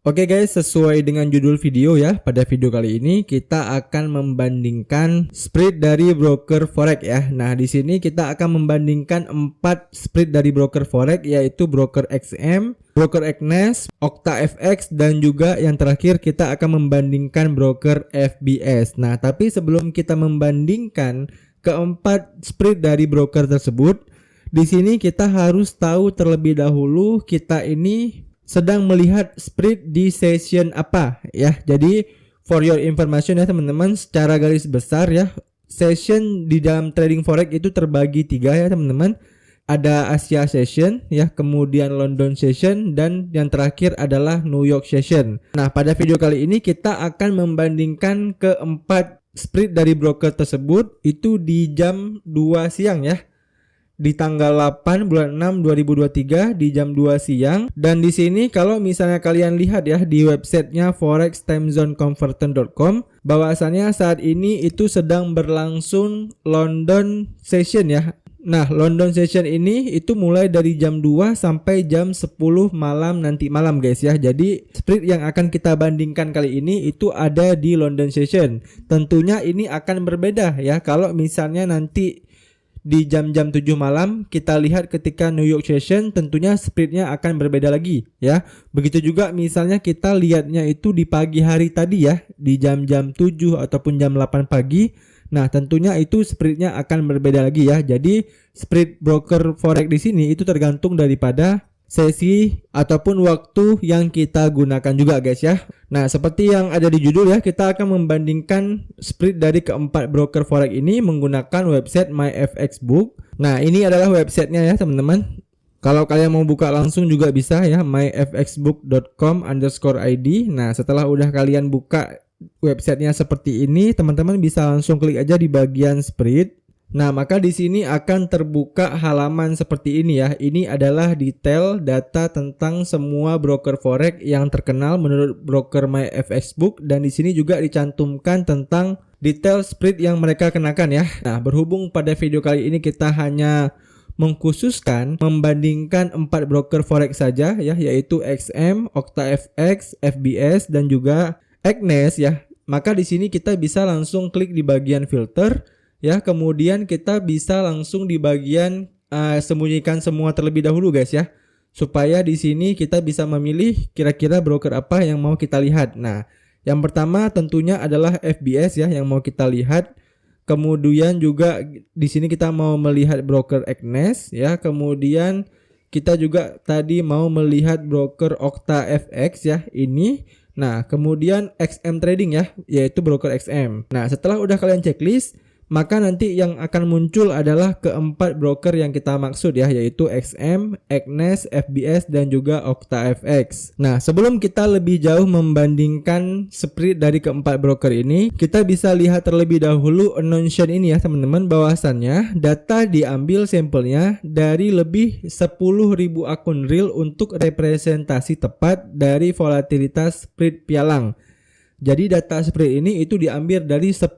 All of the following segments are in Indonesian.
Oke guys, sesuai dengan judul video ya, pada video kali ini kita akan membandingkan spread dari broker forex ya. Nah, di sini kita akan membandingkan 4 spread dari broker forex, yaitu broker XM, broker Agnes, OctaFX, dan juga yang terakhir kita akan membandingkan broker FBS. Nah, tapi sebelum kita membandingkan keempat spread dari broker tersebut, di sini kita harus tahu terlebih dahulu kita ini sedang melihat spread di session apa ya. Jadi for your information ya teman-teman, secara garis besar ya, session di dalam trading forex itu terbagi 3 ya teman-teman. Ada Asia session ya, kemudian London session, dan yang terakhir adalah New York session. Nah, pada video kali ini kita akan membandingkan keempat spread dari broker tersebut itu di jam 2 siang ya, di tanggal 8 bulan 6 2023 di jam 2 siang. Dan di sini kalau misalnya kalian lihat ya di websitenya forextimezoneconverter.com, bahwasannya saat ini itu sedang berlangsung London session ya. Nah, London session ini itu mulai dari jam 2 sampai jam 10 malam nanti malam guys ya. Jadi spread yang akan kita bandingkan kali ini itu ada di London session. Tentunya ini akan berbeda ya kalau misalnya nanti di jam-jam 7 malam kita lihat ketika New York session, tentunya spreadnya akan berbeda lagi ya. Begitu juga misalnya kita lihatnya itu di pagi hari tadi ya, di jam-jam 7 ataupun jam 8 pagi. Nah, tentunya itu spreadnya akan berbeda lagi ya. Jadi spread broker forex di sini itu tergantung daripada sesi ataupun waktu yang kita gunakan juga guys ya. Nah, seperti yang ada di judul ya, kita akan membandingkan spread dari keempat broker forex ini menggunakan website myfxbook. Nah, ini adalah websitenya ya teman-teman. Kalau kalian mau buka langsung juga bisa ya, myfxbook.com_id. Nah, setelah udah kalian buka websitenya seperti ini, teman-teman bisa langsung klik aja di bagian spread. Nah, maka di sini akan terbuka halaman seperti ini ya. Ini adalah detail data tentang semua broker forex yang terkenal menurut broker myfxbook, dan di sini juga dicantumkan tentang detail spread yang mereka kenakan ya. Nah, berhubung pada video kali ini kita hanya mengkhususkan membandingkan 4 broker forex saja ya, yaitu XM, OctaFX, FBS, dan juga Agnes ya. Maka di sini kita bisa langsung klik di bagian filter ya, kemudian kita bisa langsung di bagian sembunyikan semua terlebih dahulu guys ya, supaya di sini kita bisa memilih kira-kira broker apa yang mau kita lihat. Nah, yang pertama tentunya adalah FBS ya yang mau kita lihat. Kemudian juga di sini kita mau melihat broker Agnes ya. Kemudian kita juga tadi mau melihat broker OctaFX ya ini. Nah, kemudian XM Trading ya, yaitu broker XM. Nah, setelah udah kalian checklist, maka nanti yang akan muncul adalah keempat broker yang kita maksud ya, yaitu XM, Agnes, FBS, dan juga OctaFX. Nah, sebelum kita lebih jauh membandingkan spread dari keempat broker ini, kita bisa lihat terlebih dahulu announcement ini ya teman-teman, bahwasannya data diambil sampelnya dari lebih 10.000 akun real untuk representasi tepat dari volatilitas spread pialang. Jadi data spread ini itu diambil dari 10.000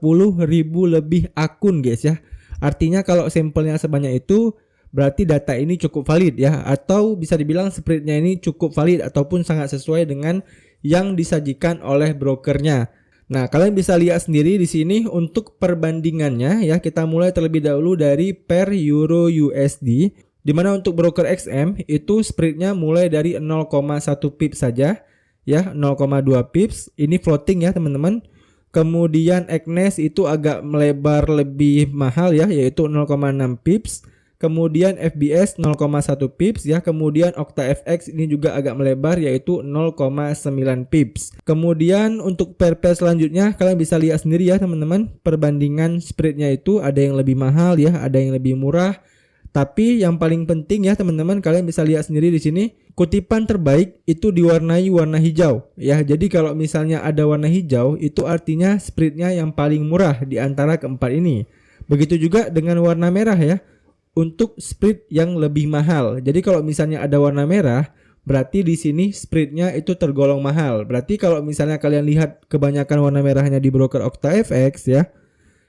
lebih akun guys ya. Artinya kalau sampelnya sebanyak itu berarti data ini cukup valid ya, atau bisa dibilang spreadnya ini cukup valid ataupun sangat sesuai dengan yang disajikan oleh brokernya. Nah, kalian bisa lihat sendiri di sini untuk perbandingannya ya. Kita mulai terlebih dahulu dari per euro USD, dimana untuk broker XM itu spreadnya mulai dari 0,1 pips saja ya, 0,2 pips. Ini floating ya teman-teman. Kemudian Agnes itu agak melebar lebih mahal ya, yaitu 0,6 pips. Kemudian FBS 0,1 pips ya. Kemudian OctaFX ini juga agak melebar, yaitu 0,9 pips. Kemudian untuk pair selanjutnya kalian bisa lihat sendiri ya teman-teman, perbandingan spreadnya itu ada yang lebih mahal ya, ada yang lebih murah. Tapi yang paling penting ya teman-teman, kalian bisa lihat sendiri di sini, kutipan terbaik itu diwarnai warna hijau ya. Jadi kalau misalnya ada warna hijau, itu artinya spreadnya yang paling murah di antara keempat ini. Begitu juga dengan warna merah ya, untuk spread yang lebih mahal. Jadi kalau misalnya ada warna merah, berarti di sini spreadnya itu tergolong mahal. Berarti kalau misalnya kalian lihat kebanyakan warna merahnya di broker OctaFX ya,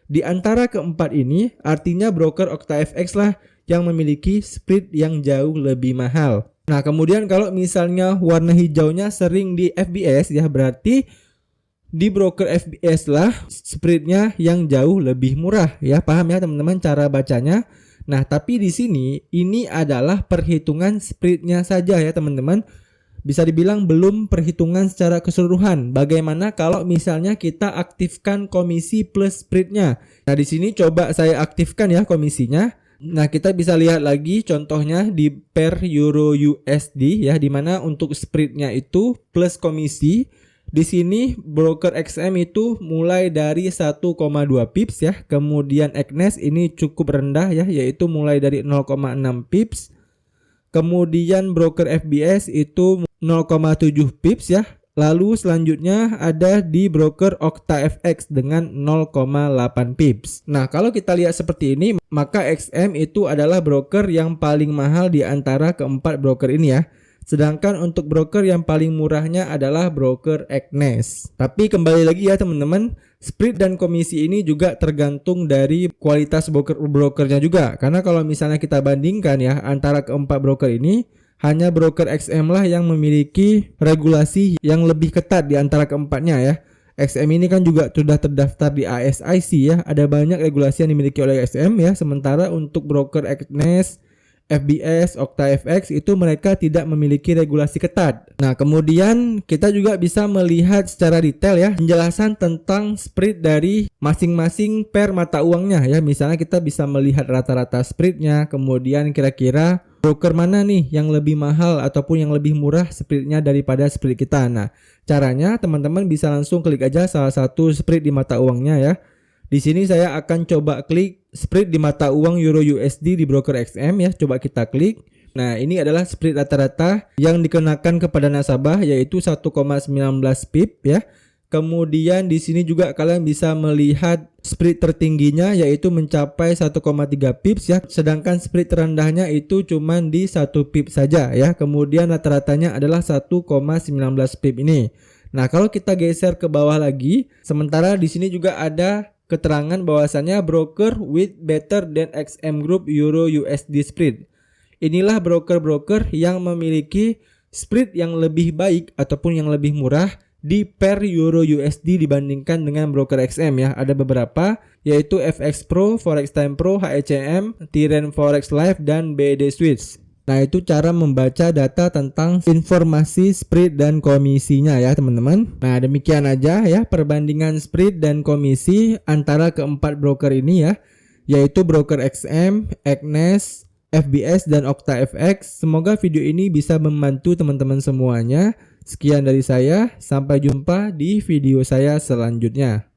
di antara keempat ini artinya broker OctaFX lah yang memiliki spread yang jauh lebih mahal Nah, kemudian kalau misalnya warna hijaunya sering di FBS ya, berarti di broker FBS lah spreadnya yang jauh lebih murah ya. Paham ya teman-teman cara bacanya? Nah, tapi di sini ini adalah perhitungan spreadnya saja ya teman-teman. Bisa dibilang belum perhitungan secara keseluruhan. Bagaimana kalau misalnya kita aktifkan komisi plus spreadnya? Nah, di sini coba saya aktifkan ya komisinya. Nah, kita bisa lihat lagi contohnya di pair euro USD ya, dimana untuk spreadnya itu plus komisi. Di sini broker XM itu mulai dari 1,2 pips ya. Kemudian Agnes ini cukup rendah ya, yaitu mulai dari 0,6 pips. Kemudian broker FBS itu 0,7 pips ya. Lalu selanjutnya ada di broker OctaFX dengan 0,8 pips. Nah, kalau kita lihat seperti ini, maka XM itu adalah broker yang paling mahal di antara keempat broker ini ya. Sedangkan untuk broker yang paling murahnya adalah broker Agnes. Tapi kembali lagi ya teman-teman, spread dan komisi ini juga tergantung dari kualitas brokernya juga. Karena kalau misalnya kita bandingkan ya antara keempat broker ini, hanya broker XM lah yang memiliki regulasi yang lebih ketat di antara keempatnya ya. XM ini kan juga sudah terdaftar di ASIC ya. Ada banyak regulasi yang dimiliki oleh XM ya. Sementara untuk broker Agnes, FBS, OctaFX itu mereka tidak memiliki regulasi ketat. Nah, kemudian kita juga bisa melihat secara detail ya penjelasan tentang spread dari masing-masing pair mata uangnya ya. Misalnya kita bisa melihat rata-rata spreadnya, kemudian kira-kira broker mana nih yang lebih mahal ataupun yang lebih murah spreadnya daripada spread kita. Nah, caranya teman-teman bisa langsung klik aja salah satu spread di mata uangnya ya. Di sini saya akan coba klik spread di mata uang Euro USD di broker XM ya. Coba kita klik. Nah, ini adalah spread rata-rata yang dikenakan kepada nasabah yaitu 1,19 pip ya. Kemudian di sini juga kalian bisa melihat spread tertingginya yaitu mencapai 1,3 pips ya. Sedangkan spread terendahnya itu cuma di 1 pip saja ya. Kemudian rata-ratanya adalah 1,19 pip ini. Nah, kalau kita geser ke bawah lagi, sementara di sini juga ada keterangan bahwasannya broker with better than XM Group Euro USD spread. Inilah broker-broker yang memiliki spread yang lebih baik ataupun yang lebih murah di pair Euro USD dibandingkan dengan broker XM ya. Ada beberapa yaitu FX Pro, Forex Time Pro, HECM, Tiren Forex Live dan BED Switch. Nah, itu cara membaca data tentang informasi spread dan komisinya ya teman-teman. Nah, demikian aja ya perbandingan spread dan komisi antara keempat broker ini ya, yaitu broker XM, Agnes, FBS dan OctaFX. Semoga video ini bisa membantu teman-teman semuanya. Sekian dari saya, sampai jumpa di video saya selanjutnya.